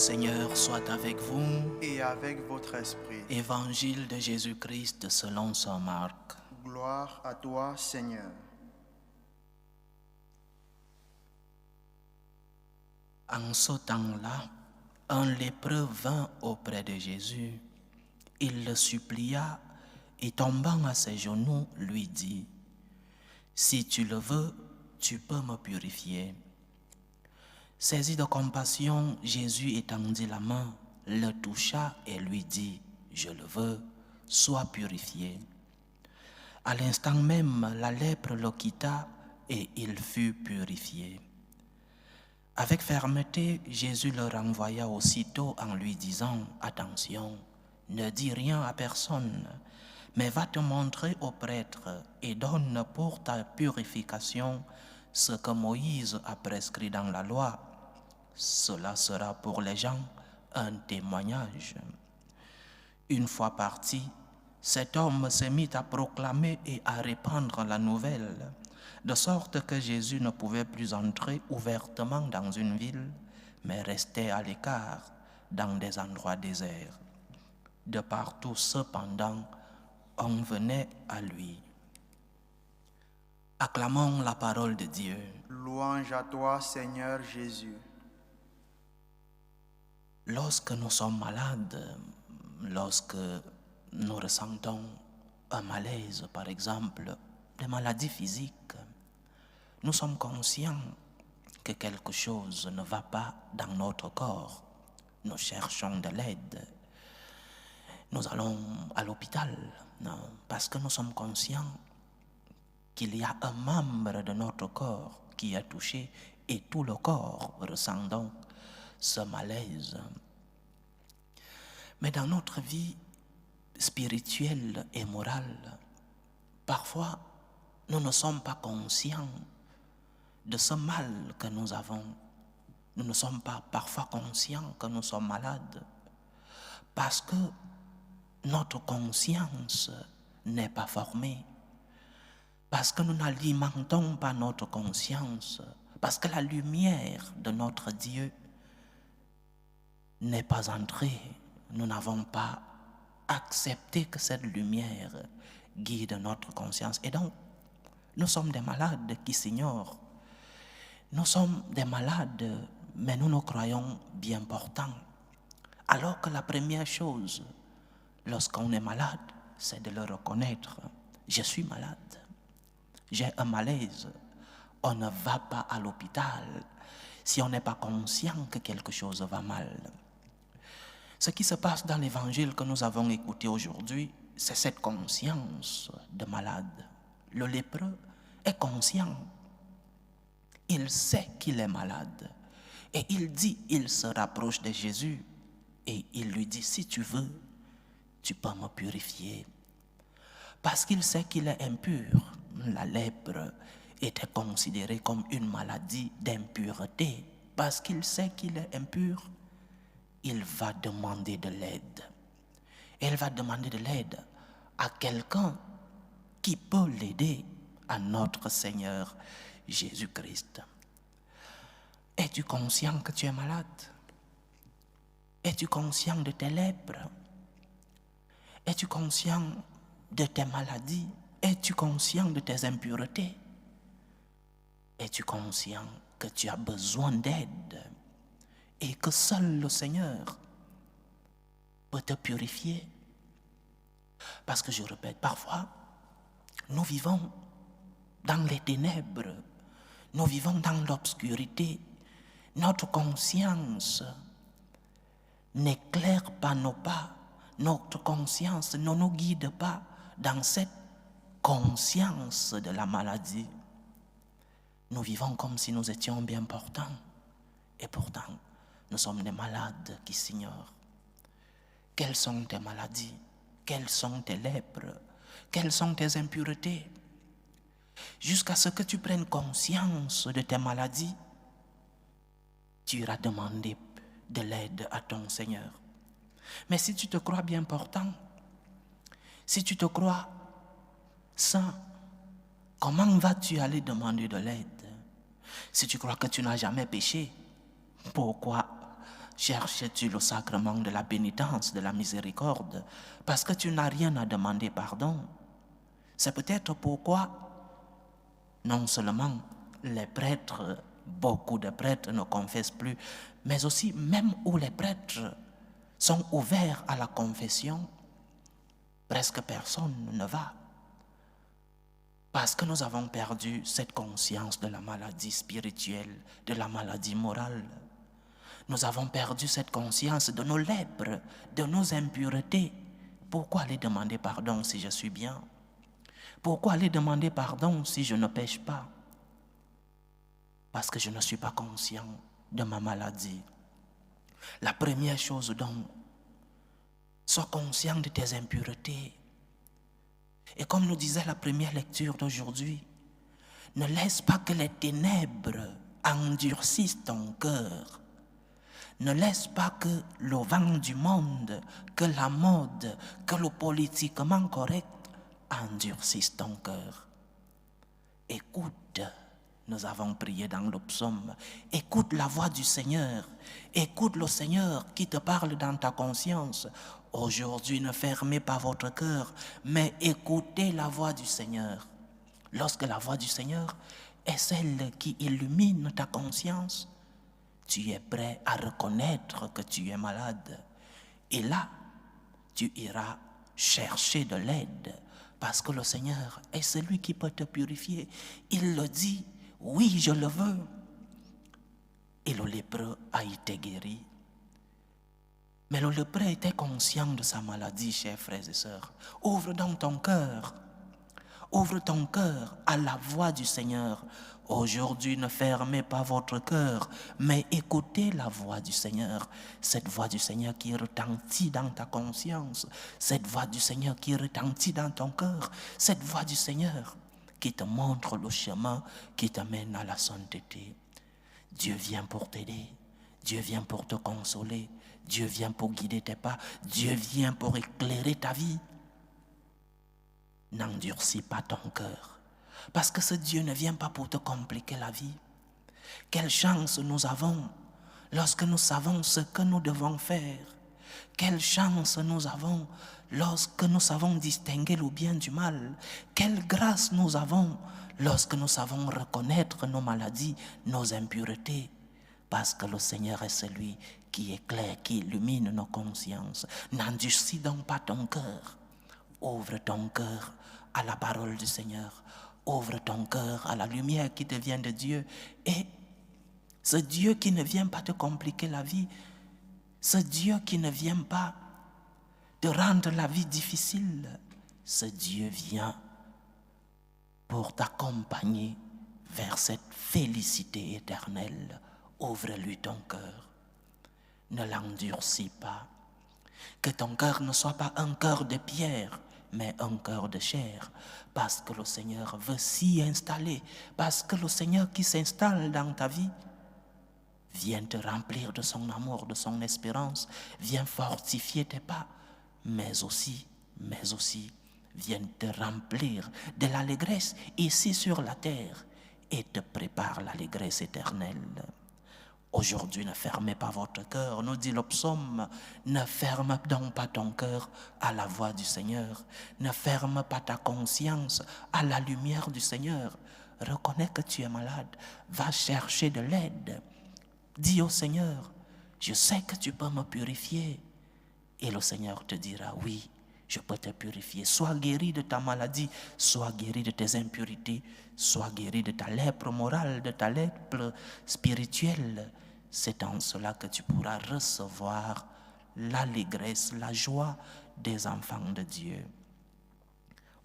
Seigneur soit avec vous. Et avec votre esprit. Évangile de Jésus-Christ selon saint Marc. Gloire à toi, Seigneur. En ce temps-là, un lépreux vint auprès de Jésus. Il le supplia et tombant à ses genoux, lui dit : « Si tu le veux, tu peux me purifier. » Saisi de compassion, Jésus étendit la main, le toucha et lui dit : « Je le veux, sois purifié. » À l'instant même, la lèpre le quitta et il fut purifié. Avec fermeté, Jésus le renvoya aussitôt en lui disant : « Attention, ne dis rien à personne, mais va te montrer au prêtre et donne pour ta purification ce que Moïse a prescrit dans la loi. Cela sera pour les gens un témoignage. » Une fois parti, cet homme se mit à proclamer et à répandre la nouvelle, de sorte que Jésus ne pouvait plus entrer ouvertement dans une ville, mais restait à l'écart dans des endroits déserts. De partout, cependant, on venait à lui. Acclamons la parole de Dieu. Louange à toi, Seigneur Jésus. Lorsque nous sommes malades, lorsque nous ressentons un malaise, par exemple, des maladies physiques, nous sommes conscients que quelque chose ne va pas dans notre corps. Nous cherchons de l'aide. Nous allons à l'hôpital, parce que nous sommes conscients qu'il y a un membre de notre corps qui est touché et tout le corps ressent donc ce malaise. Mais dans notre vie spirituelle et morale, parfois nous ne sommes pas conscients de ce mal que nous avons. Nous ne sommes pas parfois conscients que nous sommes malades parce que notre conscience n'est pas formée, parce que nous n'alimentons pas notre conscience, parce que la lumière de notre Dieu n'est pas entrée. Nous n'avons pas accepté que cette lumière guide notre conscience. Et donc, nous sommes des malades qui s'ignorent. Nous sommes des malades, mais nous nous croyons bien portants. Alors que la première chose, lorsqu'on est malade, c'est de le reconnaître. Je suis malade. J'ai un malaise. On ne va pas à l'hôpital si on n'est pas conscient que quelque chose va mal. Ce qui se passe dans l'évangile que nous avons écouté aujourd'hui, c'est cette conscience de malade. Le lépreux est conscient. Il sait qu'il est malade. Et il se rapproche de Jésus et il lui dit : « Si tu veux, tu peux me purifier. » Parce qu'il sait qu'il est impur. La lèpre était considérée comme une maladie d'impureté. Parce qu'il sait qu'il est impur, il va demander de l'aide. Et il va demander de l'aide à quelqu'un qui peut l'aider, à notre Seigneur Jésus-Christ. Es-tu conscient que tu es malade? Es-tu conscient de tes lèpres? Es-tu conscient de tes maladies? Es-tu conscient de tes impuretés? Es-tu conscient que tu as besoin d'aide et que seul le Seigneur peut te purifier? Parce que je répète, parfois, nous vivons dans les ténèbres, nous vivons dans l'obscurité. Notre conscience n'éclaire pas nos pas. Notre conscience ne nous guide pas dans cette conscience de la maladie. Nous vivons comme si nous étions bien portants. Et pourtant, nous sommes des malades qui s'ignorent. Quelles sont tes maladies? Quelles sont tes lèpres? Quelles sont tes impuretés? Jusqu'à ce que tu prennes conscience de tes maladies, tu iras demander de l'aide à ton Seigneur. Mais si tu te crois bien portant, si tu te crois saint, comment vas-tu aller demander de l'aide? Si tu crois que tu n'as jamais péché, pourquoi cherches-tu le sacrement de la pénitence, de la miséricorde, parce que tu n'as rien à demander pardon. C'est peut-être pourquoi non seulement les prêtres, beaucoup de prêtres ne confessent plus, mais aussi même où les prêtres sont ouverts à la confession, presque personne ne va. Parce que nous avons perdu cette conscience de la maladie spirituelle, de la maladie morale. Nous avons perdu cette conscience de nos lèpres, de nos impuretés. Pourquoi aller demander pardon si je suis bien? Pourquoi aller demander pardon si je ne pêche pas? Parce que je ne suis pas conscient de ma maladie. La première chose donc, sois conscient de tes impuretés. Et comme nous disait la première lecture d'aujourd'hui, ne laisse pas que les ténèbres endurcissent ton cœur. Ne laisse pas que le vent du monde, que la mode, que le politiquement correct endurcissent ton cœur. Écoute, nous avons prié dans le psaume, écoute la voix du Seigneur, écoute le Seigneur qui te parle dans ta conscience. Aujourd'hui, ne fermez pas votre cœur, mais écoutez la voix du Seigneur. Lorsque la voix du Seigneur est celle qui illumine ta conscience, tu es prêt à reconnaître que tu es malade. Et là, tu iras chercher de l'aide, parce que le Seigneur est celui qui peut te purifier. Il le dit, oui, je le veux. Et le lépreux a été guéri. Mais le lépreux était conscient de sa maladie, chers frères et sœurs. Ouvre donc ton cœur. Ouvre ton cœur à la voix du Seigneur. Aujourd'hui, ne fermez pas votre cœur, mais écoutez la voix du Seigneur. Cette voix du Seigneur qui retentit dans ta conscience. Cette voix du Seigneur qui retentit dans ton cœur. Cette voix du Seigneur qui te montre le chemin qui t'amène à la sainteté. Dieu vient pour t'aider. Dieu vient pour te consoler. Dieu vient pour guider tes pas. Dieu vient pour éclairer ta vie. N'endurcis pas ton cœur. Parce que ce Dieu ne vient pas pour te compliquer la vie. Quelle chance nous avons lorsque nous savons ce que nous devons faire. Quelle chance nous avons lorsque nous savons distinguer le bien du mal. Quelle grâce nous avons lorsque nous savons reconnaître nos maladies, nos impuretés. Parce que le Seigneur est celui qui éclaire, qui illumine nos consciences. N'endurcis donc pas ton cœur. Ouvre ton cœur à la parole du Seigneur. Ouvre ton cœur à la lumière qui te vient de Dieu. Et ce Dieu qui ne vient pas te compliquer la vie, ce Dieu qui ne vient pas te rendre la vie difficile, ce Dieu vient pour t'accompagner vers cette félicité éternelle. Ouvre-lui ton cœur. Ne l'endurcis pas. Que ton cœur ne soit pas un cœur de pierre, mais un cœur de chair, parce que le Seigneur veut s'y installer, parce que le Seigneur qui s'installe dans ta vie vient te remplir de son amour, de son espérance, vient fortifier tes pas, mais aussi vient te remplir de l'allégresse ici sur la terre et te prépare l'allégresse éternelle. Aujourd'hui, ne fermez pas votre cœur, nous dit le psaume. Ne ferme donc pas ton cœur à la voix du Seigneur. Ne ferme pas ta conscience à la lumière du Seigneur. Reconnais que tu es malade. Va chercher de l'aide. Dis au Seigneur, je sais que tu peux me purifier. Et le Seigneur te dira, oui, je peux te purifier. Sois guéri de ta maladie, sois guéri de tes impurités, sois guéri de ta lèpre morale, de ta lèpre spirituelle. C'est en cela que tu pourras recevoir l'allégresse, la joie des enfants de Dieu.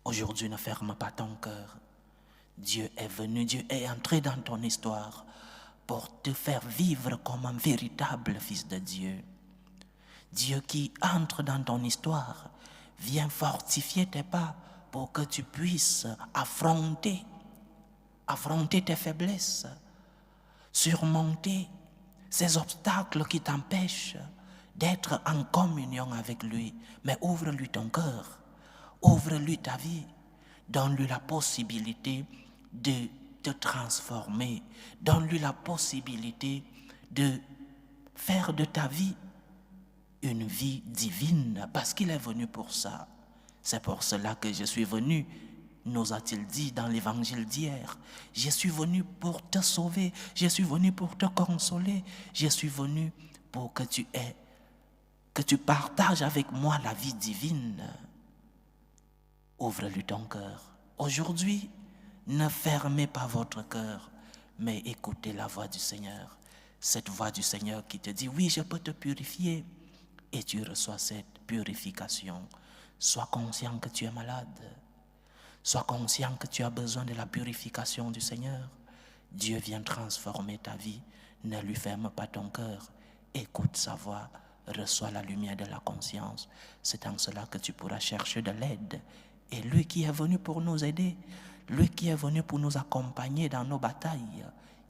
Aujourd'hui, ne ferme pas ton cœur. Dieu est venu, Dieu est entré dans ton histoire pour te faire vivre comme un véritable fils de Dieu. Dieu qui entre dans ton histoire vient fortifier tes pas pour que tu puisses affronter tes faiblesses, surmonter ces obstacles qui t'empêchent d'être en communion avec lui. Mais ouvre-lui ton cœur, ouvre-lui ta vie, donne-lui la possibilité de te transformer, donne-lui la possibilité de faire de ta vie une vie divine, parce qu'il est venu pour ça. C'est pour cela que je suis venu, nous a-t-il dit dans l'évangile d'hier. Je suis venu pour te sauver, je suis venu pour te consoler, je suis venu pour que tu partages avec moi la vie divine. Ouvre-lui ton cœur. Aujourd'hui, ne fermez pas votre cœur, mais écoutez la voix du Seigneur. Cette voix du Seigneur qui te dit, oui, je peux te purifier. Et tu reçois cette purification. Sois conscient que tu es malade. Sois conscient que tu as besoin de la purification du Seigneur. Dieu vient transformer ta vie. Ne lui ferme pas ton cœur. Écoute sa voix. Reçois la lumière de la conscience. C'est en cela que tu pourras chercher de l'aide. Et lui qui est venu pour nous aider, lui qui est venu pour nous accompagner dans nos batailles,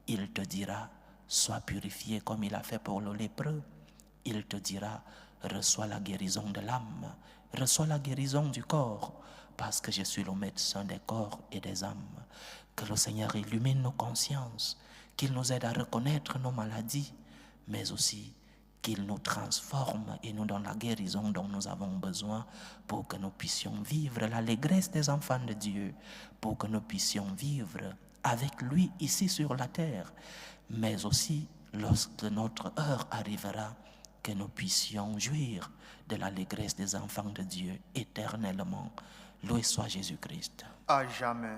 il te dira, sois purifié comme il a fait pour le lépreux. Il te dira, reçois la guérison de l'âme, reçois la guérison du corps, parce que je suis le médecin des corps et des âmes. Que le Seigneur illumine nos consciences, qu'il nous aide à reconnaître nos maladies, mais aussi qu'il nous transforme et nous donne la guérison dont nous avons besoin pour que nous puissions vivre l'allégresse des enfants de Dieu, pour que nous puissions vivre avec lui ici sur la terre, mais aussi lorsque notre heure arrivera, que nous puissions jouir de l'allégresse des enfants de Dieu éternellement. Loué soit Jésus-Christ. À jamais.